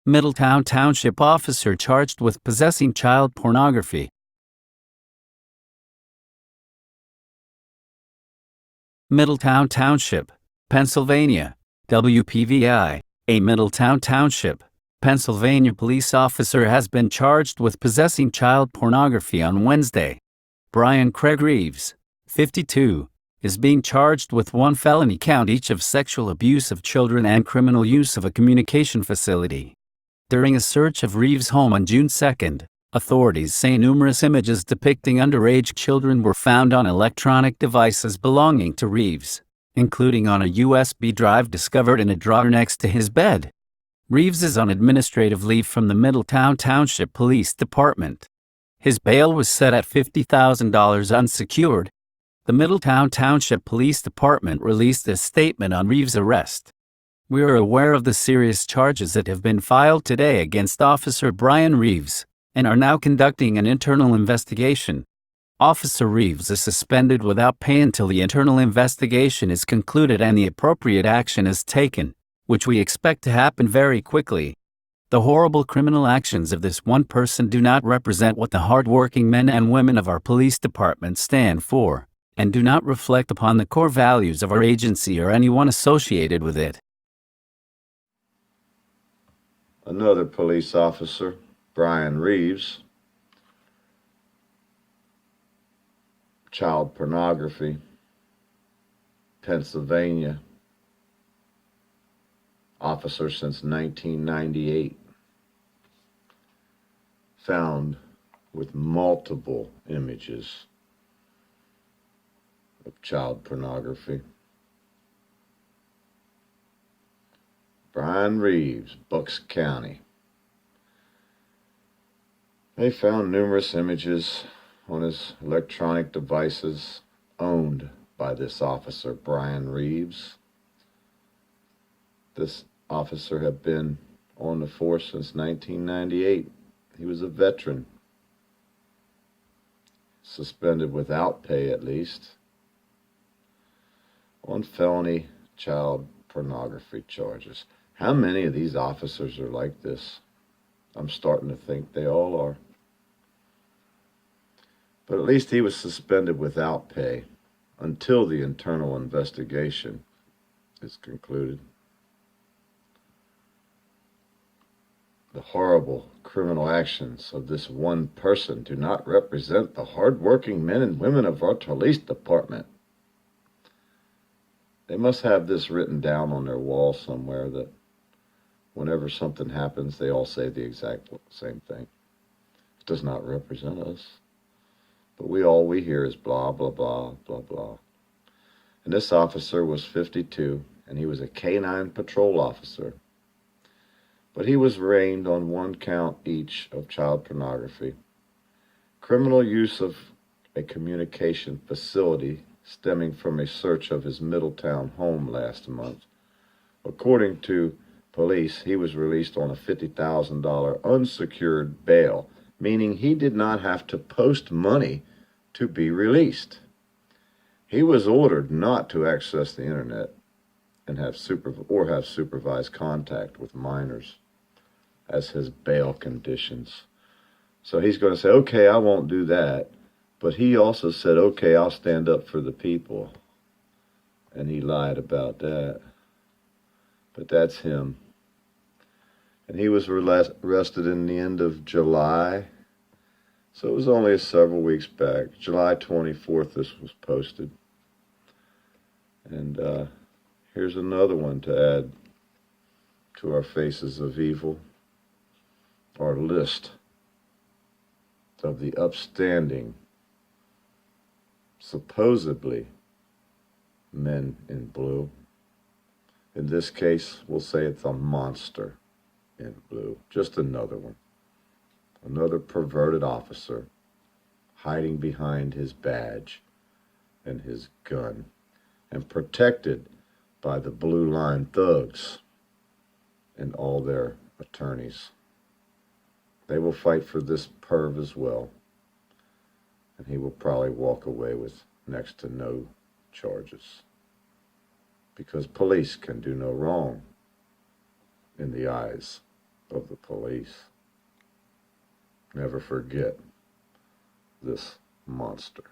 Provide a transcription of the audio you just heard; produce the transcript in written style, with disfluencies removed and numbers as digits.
Middletown Township officer charged with possessing child pornography. Middletown Township, Pennsylvania, WPVI. A Middletown Township, Pennsylvania police officer has been charged with possessing child pornography on Wednesday. Brian Craig Reeves, 52, is being charged with 1 felony count each of sexual abuse of children and criminal use of a communication facility. During a search of Reeves' home on June 2, authorities say numerous images depicting underage children were found on electronic devices belonging to Reeves, including on a USB drive discovered in a drawer next to his bed. Reeves is on administrative leave from the Middletown Township Police Department. His bail was set at $50,000 unsecured. The Middletown Township Police Department released a statement on Reeves' arrest. "We are aware of the serious charges that have been filed today against Officer Brian Reeves, and are now conducting an internal investigation. Officer Reeves is suspended without pay until the internal investigation is concluded and the appropriate action is taken, which we expect to happen very quickly. The horrible criminal actions of this one person do not represent what the hard-working men and women of our police department stand for, and do not reflect upon the core values of our agency or anyone associated with it." Another police officer, Brian Reeves, child pornography, Pennsylvania, officer since 1998, found with multiple images of child pornography. Brian Reeves, Bucks County. They found numerous images on his electronic devices owned by this officer, Brian Reeves. This officer had been on the force since 1998. He was a veteran, suspended without pay at least, on felony child pornography charges. How many of these officers are like this? I'm starting to think they all are. But at least he was suspended without pay until the internal investigation is concluded. The horrible criminal actions of this one person do not represent the hard-working men and women of our police department. They must have this written down on their wall somewhere that whenever something happens, they all say the exact same thing. It does not represent us. But all we hear is blah, blah, blah, blah, blah. And this officer was 52, and he was a K-9 patrol officer. But he was arraigned on 1 count each of child pornography, criminal use of a communication facility stemming from a search of his Middletown home last month. According to police, he was released on a $50,000 unsecured bail, meaning he did not have to post money to be released. He was ordered not to access the internet and have supervised contact with minors as his bail conditions. So he's going to say, okay, I won't do that. But he also said, okay, I'll stand up for the people. And he lied about that. But that's him. And he was arrested in the end of July. So it was only several weeks back. July 24th, this was posted. And here's another one to add to our faces of evil, our list of the upstanding, supposedly men in blue. In this case, we'll say it's a monster in blue. Just another one. Another perverted officer hiding behind his badge and his gun and protected by the Blue Line thugs and all their attorneys. They will fight for this perv as well, and he will probably walk away with next to no charges, because police can do no wrong in the eyes of the police. Never forget this monster.